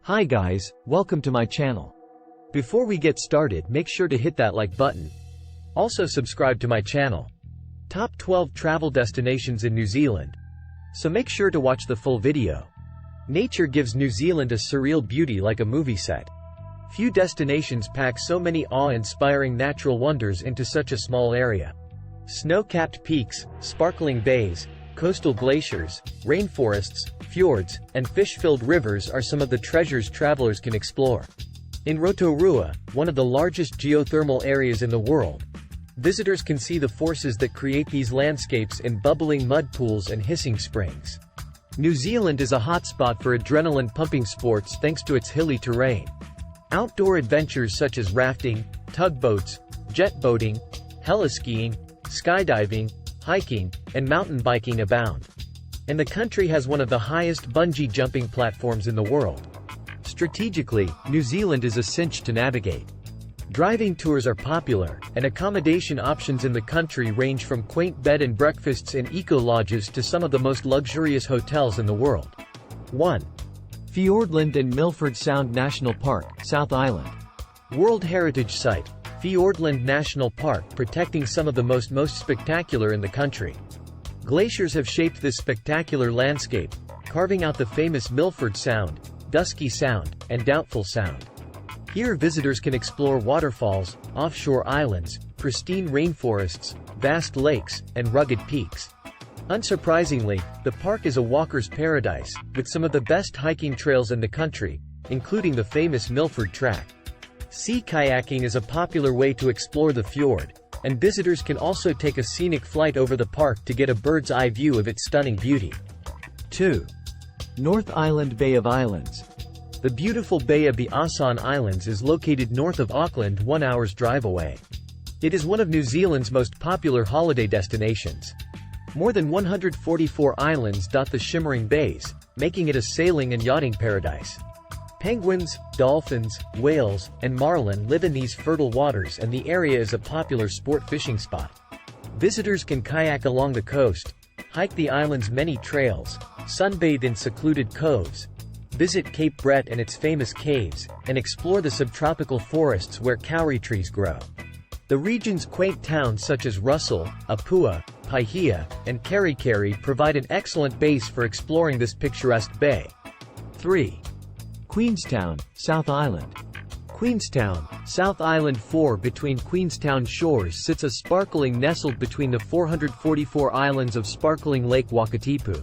Hi guys, welcome to my channel. Before we get started, make sure to hit that like button. Also subscribe to my channel. Top 12 travel destinations in New Zealand. So make sure to watch the full video. Nature gives New Zealand a surreal beauty like a movie set. Few destinations pack so many awe-inspiring natural wonders into such a small area. Snow-capped peaks, sparkling bays, coastal glaciers, rainforests, fjords, and fish-filled rivers are some of the treasures travelers can explore. In Rotorua, one of the largest geothermal areas in the world, visitors can see the forces that create these landscapes in bubbling mud pools and hissing springs. New Zealand is a hotspot for adrenaline-pumping sports thanks to its hilly terrain. Outdoor adventures such as rafting, tugboats, jet boating, heliskiing, skydiving, hiking, and mountain biking abound. And the country has one of the highest bungee jumping platforms in the world. Strategically, New Zealand is a cinch to navigate. Driving tours are popular, and accommodation options in the country range from quaint bed and breakfasts in eco-lodges to some of the most luxurious hotels in the world. 1. Fiordland and Milford Sound National Park, South Island. World Heritage Site, Fiordland National Park, protecting some of the most spectacular in the country. Glaciers have shaped this spectacular landscape, carving out the famous Milford Sound, Dusky Sound, and Doubtful Sound. Here visitors can explore waterfalls, offshore islands, pristine rainforests, vast lakes, and rugged peaks. Unsurprisingly, the park is a walker's paradise, with some of the best hiking trails in the country, including the famous Milford Track. Sea kayaking is a popular way to explore the fjord, and visitors can also take a scenic flight over the park to get a bird's-eye view of its stunning beauty. 2. North Island Bay of Islands. The beautiful Bay of the Asan Islands is located north of Auckland, 1 hour's drive away. It is one of New Zealand's most popular holiday destinations. More than 144 islands dot the shimmering bays, making it a sailing and yachting paradise. Penguins, dolphins, whales, and marlin live in these fertile waters, and the area is a popular sport fishing spot. Visitors can kayak along the coast, hike the island's many trails, sunbathe in secluded coves, visit Cape Brett and its famous caves, and explore the subtropical forests where kauri trees grow. The region's quaint towns such as Russell, Apua, Paihia, and Kerikeri provide an excellent base for exploring this picturesque bay. 3. Queenstown, South Island. Queenstown, South Island 4. Between Queenstown shores sits a sparkling nestled between the 444 islands of sparkling Lake Wakatipu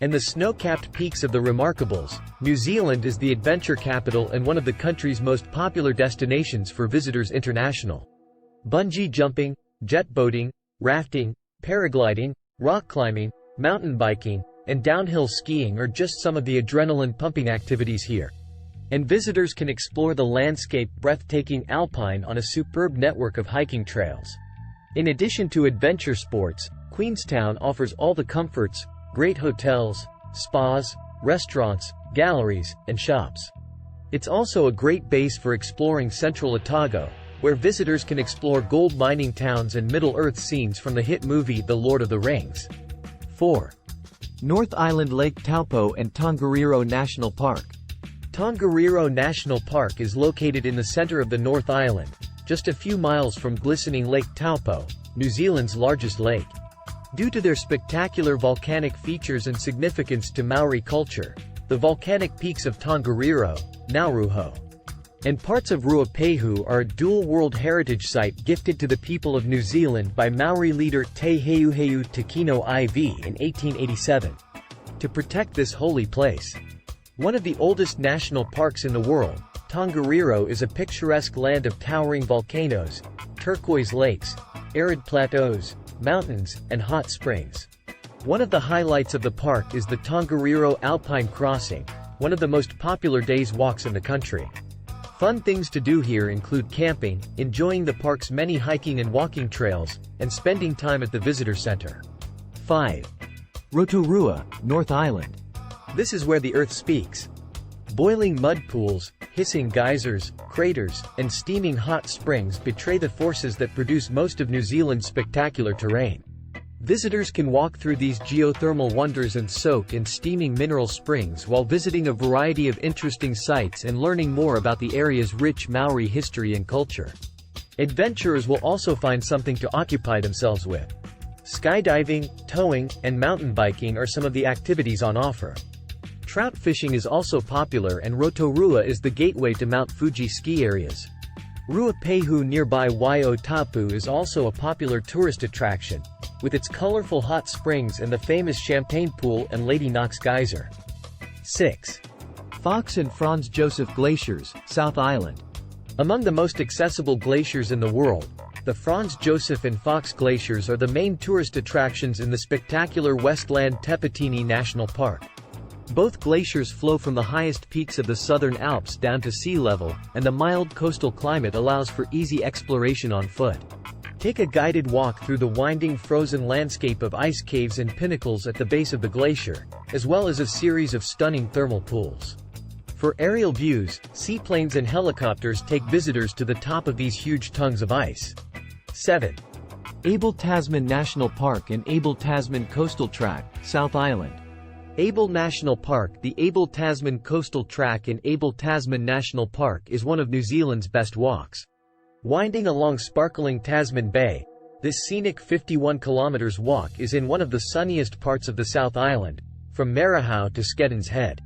and the snow-capped peaks of the Remarkables. New Zealand is the adventure capital and one of the country's most popular destinations for visitors international. Bungee jumping, jet boating, rafting, paragliding, rock climbing, mountain biking, and downhill skiing are just some of the adrenaline-pumping activities here. And visitors can explore the landscape breathtaking alpine on a superb network of hiking trails. In addition to adventure sports, Queenstown offers all the comforts, great hotels, spas, restaurants, galleries, and shops. It's also a great base for exploring central Otago, where visitors can explore gold mining towns and Middle-earth scenes from the hit movie The Lord of the Rings. 4. North Island Lake Taupo and Tongariro National Park. Tongariro National Park is located in the center of the North Island, just a few miles from glistening Lake Taupo, New Zealand's largest lake. Due to their spectacular volcanic features and significance to Maori culture, the volcanic peaks of Tongariro, Nauruho, and parts of Ruapehu are a dual World Heritage Site gifted to the people of New Zealand by Maori leader Te Heuheu Takino IV in 1887. To protect this holy place. One of the oldest national parks in the world, Tongariro is a picturesque land of towering volcanoes, turquoise lakes, arid plateaus, mountains, and hot springs. One of the highlights of the park is the Tongariro Alpine Crossing, one of the most popular day's walks in the country. Fun things to do here include camping, enjoying the park's many hiking and walking trails, and spending time at the visitor center. 5. Rotorua, North Island. This is where the earth speaks. Boiling mud pools, hissing geysers, craters, and steaming hot springs betray the forces that produce most of New Zealand's spectacular terrain. Visitors can walk through these geothermal wonders and soak in steaming mineral springs while visiting a variety of interesting sites and learning more about the area's rich Maori history and culture. Adventurers will also find something to occupy themselves with. Skydiving, towing, and mountain biking are some of the activities on offer. Trout fishing is also popular, and Rotorua is the gateway to Mount Fuji ski areas. Ruapehu nearby Waiotapu is also a popular tourist attraction, with its colorful hot springs and the famous Champagne Pool and Lady Knox Geyser. 6. Fox and Franz Josef Glaciers, South Island. Among the most accessible glaciers in the world, the Franz Josef and Fox glaciers are the main tourist attractions in the spectacular Westland Tepetini National Park. Both glaciers flow from the highest peaks of the Southern Alps down to sea level, and the mild coastal climate allows for easy exploration on foot. Take a guided walk through the winding frozen landscape of ice caves and pinnacles at the base of the glacier, as well as a series of stunning thermal pools. For aerial views, seaplanes and helicopters take visitors to the top of these huge tongues of ice. 7. Abel Tasman National Park and Abel Tasman Coastal Track, South Island. Abel National Park. The Abel Tasman Coastal Track in Abel Tasman National Park is one of New Zealand's best walks. Winding along sparkling Tasman Bay, this scenic 51 km walk is in one of the sunniest parts of the South Island, from Marahau to Skeddon's Head.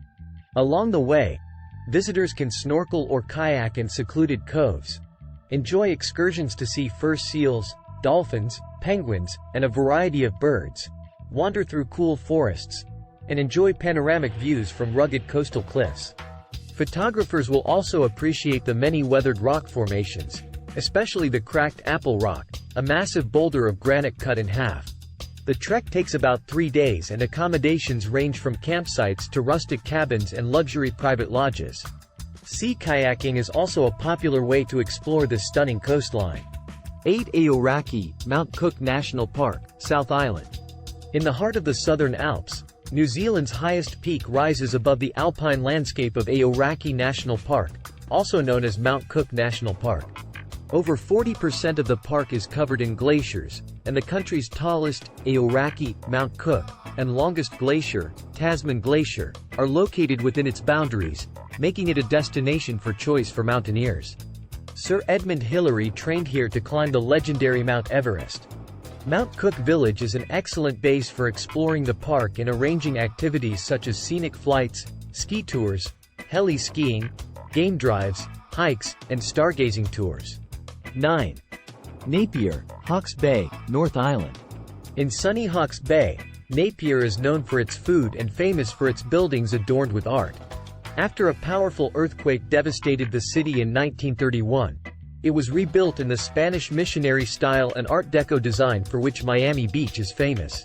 Along the way, visitors can snorkel or kayak in secluded coves, enjoy excursions to see fur seals, dolphins, penguins, and a variety of birds, wander through cool forests, and enjoy panoramic views from rugged coastal cliffs. Photographers will also appreciate the many weathered rock formations, especially the cracked Apple Rock, a massive boulder of granite cut in half. The trek takes about 3 days, and accommodations range from campsites to rustic cabins and luxury private lodges. Sea kayaking is also a popular way to explore this stunning coastline. 8. Aoraki, Mount Cook National Park, South Island. In the heart of the Southern Alps, New Zealand's highest peak rises above the alpine landscape of Aoraki National Park, also known as Mount Cook National Park. Over 40% of the park is covered in glaciers, and the country's tallest, Aoraki, Mount Cook, and longest glacier, Tasman Glacier, are located within its boundaries, making it a destination for choice for mountaineers. Sir Edmund Hillary trained here to climb the legendary Mount Everest. Mount Cook Village is an excellent base for exploring the park and arranging activities such as scenic flights, ski tours, heli skiing, game drives, hikes, and stargazing tours. 9. Napier, Hawke's Bay, North Island. In sunny Hawke's Bay, Napier is known for its food and famous for its buildings adorned with art. After a powerful earthquake devastated the city in 1931, it was rebuilt in the Spanish missionary style and Art Deco design for which Miami Beach is famous.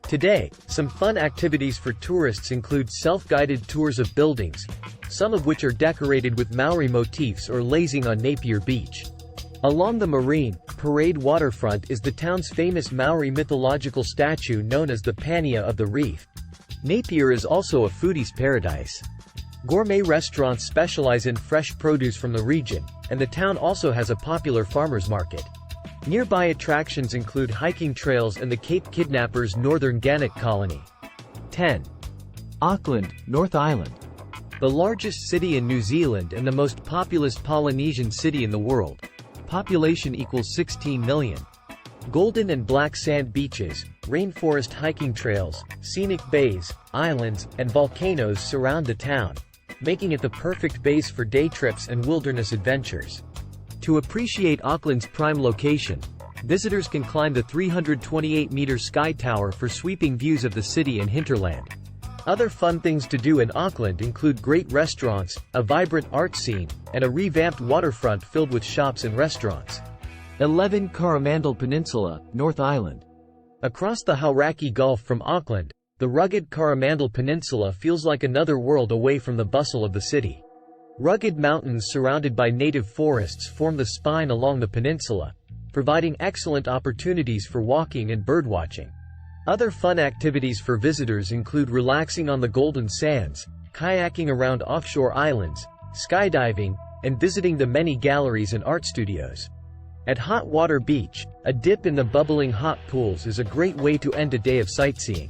Today, some fun activities for tourists include self-guided tours of buildings, some of which are decorated with Maori motifs, or lazing on Napier Beach. Along the Marine Parade waterfront is the town's famous Maori mythological statue known as the Pania of the Reef. Napier is also a foodie's paradise. Gourmet restaurants specialize in fresh produce from the region, and the town also has a popular farmers market. Nearby attractions include hiking trails and the Cape Kidnappers Northern Gannet Colony. 10. Auckland, North Island. The largest city in New Zealand and the most populous Polynesian city in the world. Population equals 16 million. Golden and black sand beaches, rainforest hiking trails, scenic bays, islands, and volcanoes surround the town, making it the perfect base for day trips and wilderness adventures. To appreciate Auckland's prime location, visitors can climb the 328-meter Sky Tower for sweeping views of the city and hinterland. Other fun things to do in Auckland include great restaurants, a vibrant art scene, and a revamped waterfront filled with shops and restaurants. 11. Coromandel Peninsula, North Island. Across the Hauraki Gulf from Auckland, the rugged Coromandel Peninsula feels like another world away from the bustle of the city. Rugged mountains surrounded by native forests form the spine along the peninsula, providing excellent opportunities for walking and birdwatching. Other fun activities for visitors include relaxing on the Golden Sands, kayaking around offshore islands, skydiving, and visiting the many galleries and art studios. At Hot Water Beach, a dip in the bubbling hot pools is a great way to end a day of sightseeing.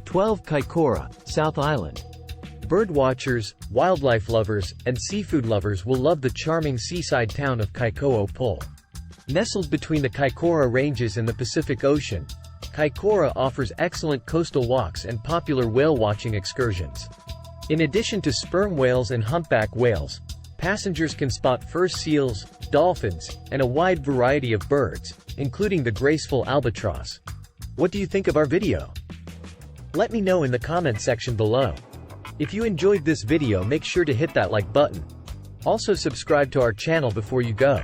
12 Kaikoura, South Island. Bird watchers, wildlife lovers, and seafood lovers will love the charming seaside town of Kaikoura. Nestled between the Kaikoura Ranges and the Pacific Ocean, Kaikoura offers excellent coastal walks and popular whale-watching excursions. In addition to sperm whales and humpback whales, passengers can spot fur seals, dolphins, and a wide variety of birds, including the graceful albatross. What do you think of our video? Let me know in the comment section below. If you enjoyed this video, make sure to hit that like button. Also subscribe to our channel before you go.